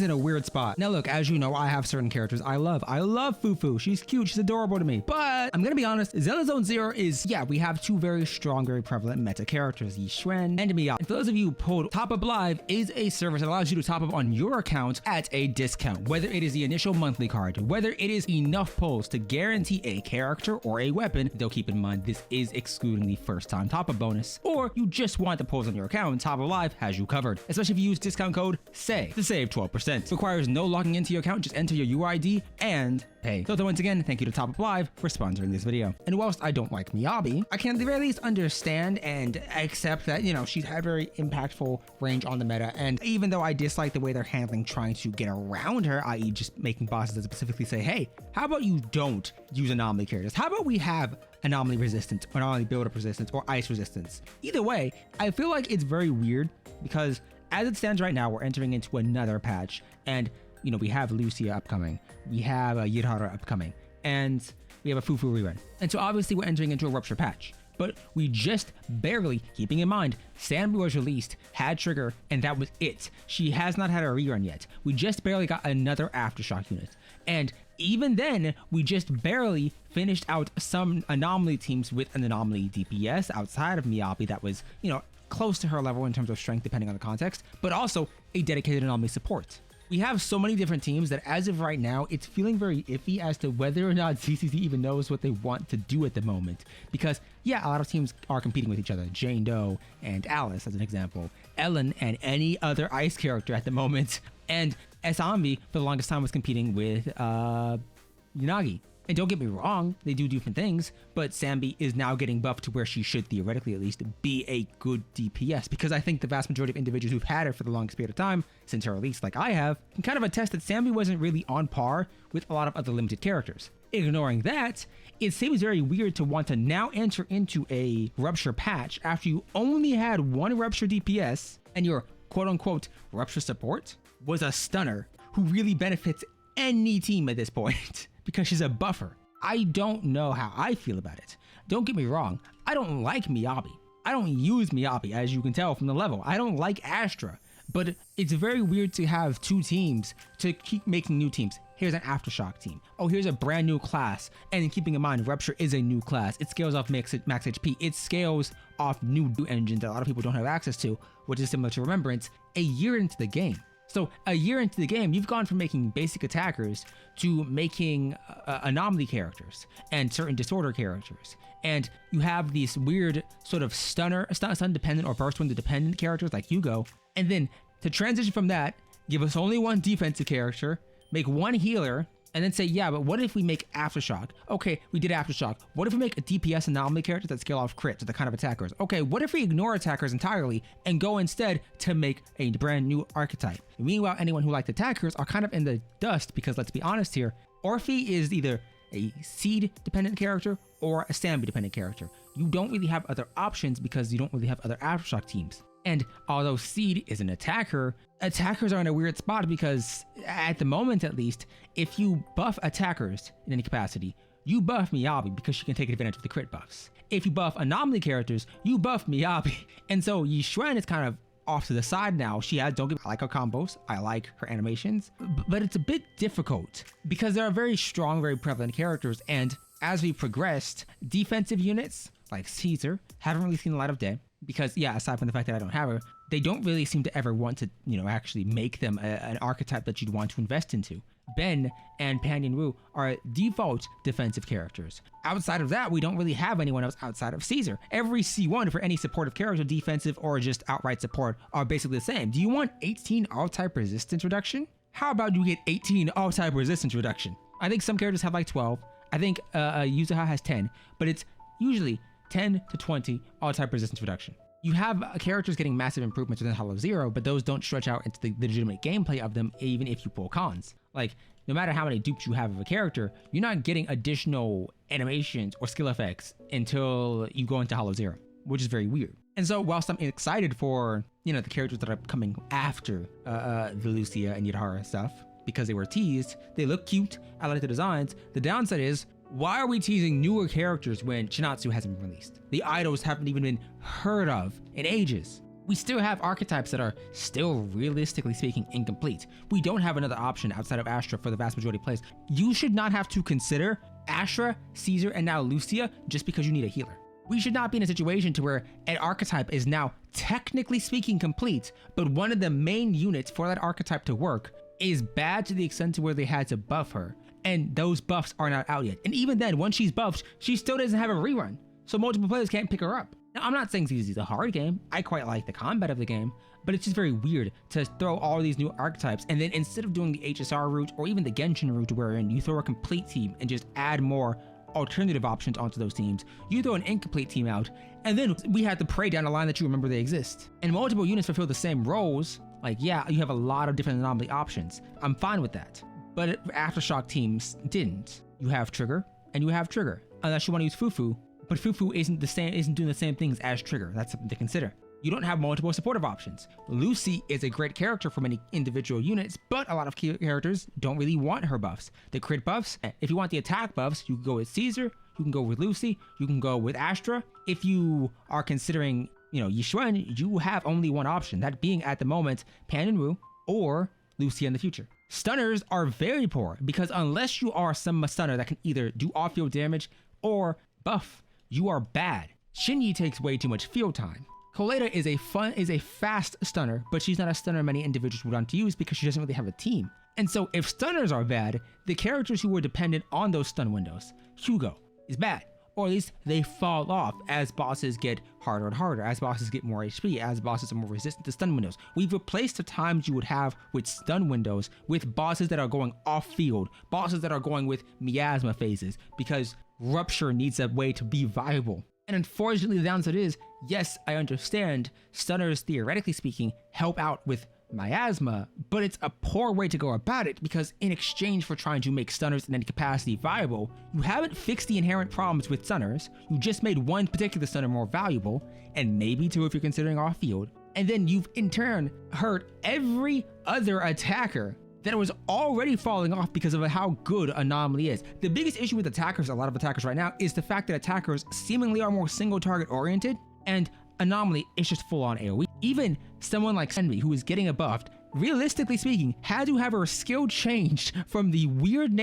in a weird spot. Now look, as you know, I have certain characters I love. I love Fufu. She's cute. She's adorable to me. But I'm gonna be honest, Zenless Zone Zero is, yeah, we have two very strong, very prevalent meta characters, Yixuan and miHoYo. And for those of you who pulled, Top Up Live is a service that allows you to top up on your account at a discount, whether it is the initial monthly card, whether it is enough pulls to guarantee a character or a weapon, though keep in mind this is excluding the first time top up bonus, or you just want the pulls on your account, Top Up Live has you covered, especially if you use discount code SAY to save 12%. Requires no logging into your account, just enter your UID and pay. So once again, thank you to Top Up Live for sponsoring this video. And whilst I don't like miHoYo, I can at the very least understand and accept that, you know, she's had very impactful range on the meta, and even though I dislike the way they're handling trying to get around her, i.e. just making bosses that specifically say, hey, how about you don't use anomaly characters? How about we have anomaly resistance, or anomaly build-up resistance, or ice resistance? Either way, I feel like it's very weird because as it stands right now, we're entering into another patch, and you know, we have Lucia upcoming, we have a Yidhara upcoming, and we have a Fufu rerun. And so obviously we're entering into a rupture patch. But we just barely, keeping in mind, Anby was released, had trigger, and that was it. She has not had a rerun yet. We just barely got another Aftershock unit. And even then, we just barely finished out some anomaly teams with an anomaly DPS outside of miHoYo that was, you know, close to her level in terms of strength depending on the context, but also a dedicated anomaly support. We have so many different teams that as of right now, it's feeling very iffy as to whether or not CCC even knows what they want to do at the moment. Because yeah, a lot of teams are competing with each other. Jane Doe and Alice as an example. Ellen and any other ice character at the moment. And Anby for the longest time was competing with Yanagi. And don't get me wrong, they do different things, but Anby is now getting buffed to where she should theoretically at least be a good DPS, because I think the vast majority of individuals who've had her for the longest period of time, since her release like I have, can kind of attest that Anby wasn't really on par with a lot of other limited characters. Ignoring that, it seems very weird to want to now enter into a Rupture patch after you only had one Rupture DPS and your quote-unquote Rupture support was a stunner who really benefits any team at this point. Because she's a buffer. I don't know how I feel about it. Don't get me wrong, I don't like miHoYo. I don't use miHoYo, as you can tell from the level. I don't like Astra, but it's very weird to have two teams to keep making new teams. Here's an Aftershock team. Oh, here's a brand new class. And keeping in mind, Rupture is a new class. It scales off max HP. It scales off new engines that a lot of people don't have access to, which is similar to Remembrance, a year into the game. So a year into the game, you've gone from making basic attackers to making anomaly characters and certain disorder characters. And you have these weird sort of stun dependent or burst window dependent characters like Hugo. And then to transition from that, give us only one defensive character, make one healer, and then say, yeah, but what if we make Aftershock? Okay, we did Aftershock. What if we make a DPS anomaly character that scale off crits, the kind of attackers? Okay, what if we ignore attackers entirely and go instead to make a brand new archetype? Meanwhile, anyone who liked attackers are kind of in the dust because let's be honest here, Orphe is either a Seed dependent character or a Anby dependent character. You don't really have other options because you don't really have other Aftershock teams. And although Seed is an attacker, attackers are in a weird spot because at the moment at least, if you buff attackers in any capacity, you buff miHoYo because she can take advantage of the crit buffs. If you buff anomaly characters, you buff miHoYo. And so Yixuan is kind of off to the side now. I like her combos, I like her animations, but it's a bit difficult because there are very strong, very prevalent characters, and as we progressed, defensive units like Caesar haven't really seen the light of day. Because yeah, aside from the fact that I don't have her, they don't really seem to ever want to, you know, actually make them an archetype that you'd want to invest into. Ben and Pandian Wu are default defensive characters. Outside of that, we don't really have anyone else outside of Caesar. Every C1 for any supportive character, defensive or just outright support, are basically the same. Do you want 18 all-type resistance reduction? How about you get 18 all-type resistance reduction? I think some characters have like 12. I think Yuzuha has 10, but it's usually 10 to 20 all-type resistance reduction. You have characters getting massive improvements within Hollow Zero, but those don't stretch out into the legitimate gameplay of them even if you pull cons. Like, no matter how many dupes you have of a character, you're not getting additional animations or skill effects until you go into Hollow Zero, which is very weird. And so whilst I'm excited for, you know, the characters that are coming after the Lucia and Yidhara stuff, because they were teased, they look cute, I like the designs, the downside is, why are we teasing newer characters when Chinatsu hasn't been released? The idols haven't even been heard of in ages. We still have archetypes that are still realistically speaking incomplete. We don't have another option outside of Astra for the vast majority of plays. You should not have to consider Astra, Caesar, and now Lucia just because you need a healer. We should not be in a situation to where an archetype is now technically speaking complete, but one of the main units for that archetype to work is bad to the extent to where they had to buff her, and those buffs are not out yet. And even then, once she's buffed, she still doesn't have a rerun, so multiple players can't pick her up. Now, I'm not saying Xyz is a hard game. I quite like the combat of the game, but it's just very weird to throw all these new archetypes, and then instead of doing the HSR route or even the Genshin route wherein you throw a complete team and just add more alternative options onto those teams, you throw an incomplete team out, and then we have to pray down the line that you remember they exist. And multiple units fulfill the same roles. Like, yeah, you have a lot of different anomaly options. I'm fine with that. But Aftershock teams didn't. You have Trigger, and you have Trigger. Unless you want to use Fufu, but Fufu isn't doing the same things as Trigger. That's something to consider. You don't have multiple supportive options. Lucy is a great character for many individual units, but a lot of characters don't really want her buffs. The crit buffs, if you want the attack buffs, you can go with Caesar, you can go with Lucy, you can go with Astra. If you are considering, Yixuan, you have only one option, that being at the moment Pan and Wu or Lucy in the future. Stunners are very poor because unless you are some stunner that can either do off-field damage or buff, you are bad. Qingyi takes way too much field time. Koleda is a fast stunner, but she's not a stunner many individuals would want to use because she doesn't really have a team. And so if stunners are bad, the characters who were dependent on those stun windows, Hugo is bad, or at least they fall off as bosses get harder and harder, as bosses get more HP, as bosses are more resistant to stun windows. We've replaced the times you would have with stun windows with bosses that are going off field, bosses that are going with miasma phases, because Rupture needs a way to be viable. And unfortunately, the downside is, yes, I understand stunners, theoretically speaking, help out with miasma, but it's a poor way to go about it because in exchange for trying to make stunners in any capacity viable, you haven't fixed the inherent problems with stunners, you just made one particular stunner more valuable, and maybe two if you're considering off-field, and then you've in turn hurt every other attacker that was already falling off because of how good Anomaly is. The biggest issue with attackers, a lot of attackers right now, is the fact that attackers seemingly are more single target oriented, and Anomaly is just full on AoE. Even someone like Anby, who is getting buffed, realistically speaking, had to have her skill changed from the weird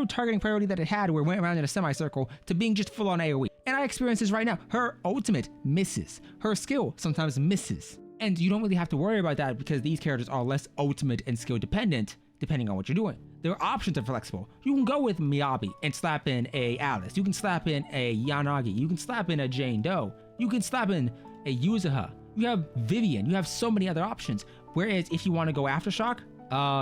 targeting priority that it had where it went around in a semicircle to being just full on AoE. And I experience this right now. Her ultimate misses. Her skill sometimes misses. And you don't really have to worry about that because these characters are less ultimate and skill dependent, depending on what you're doing. Their options are flexible. You can go with Miyabi and slap in a Alice. You can slap in a Yanagi. You can slap in a Jane Doe. You can slap in a Yuzuha. You have Vivian. You have so many other options. Whereas if you want to go Aftershock,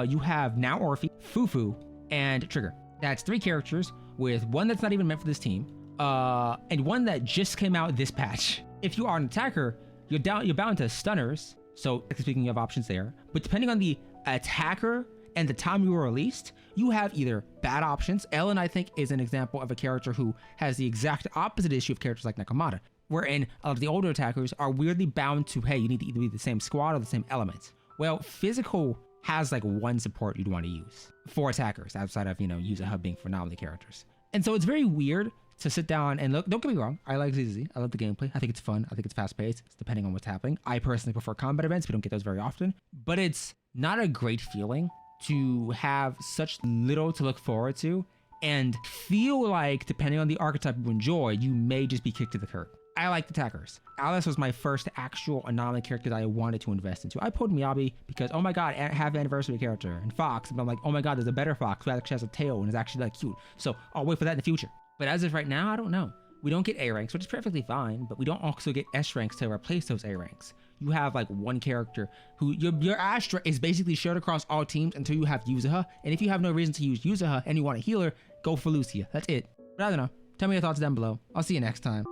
you have now Orphe, Fufu, and Trigger. That's 3 characters with one that's not even meant for this team, and one that just came out this patch. If you are an attacker, you're bound to stunners, so speaking of options there, but depending on the attacker and the time you were released, you have either bad options. Ellen, I think, is an example of a character who has the exact opposite issue of characters like Nekomata, wherein a lot of the older attackers are weirdly bound to, hey, you need to either be the same squad or the same elements. Well, physical has like one support you'd want to use for attackers outside of, use a hub being for anomaly characters. And so it's very weird to sit down and look. Don't get me wrong, I like ZZ. I love the gameplay. I think it's fun. I think it's fast paced. It's depending on what's happening. I personally prefer combat events. We don't get those very often, but it's not a great feeling to have such little to look forward to and feel like, depending on the archetype you enjoy, you may just be kicked to the curb. I like attackers. Alice was my first actual anomaly character that I wanted to invest into. I pulled Miyabi because, oh my god, I have an anniversary character, and Fox, and I'm like, oh my god, there's a better Fox who actually has a tail and is actually like cute. So I'll wait for that in the future. But as of right now, I don't know. We don't get A ranks, which is perfectly fine, but we don't also get S ranks to replace those A ranks. You have like one character who your Astra is basically shared across all teams until you have Yuzuha, and if you have no reason to use Yuzuha and you want a healer, go for Lucia. That's it. But I don't know. Tell me your thoughts down below. I'll see you next time.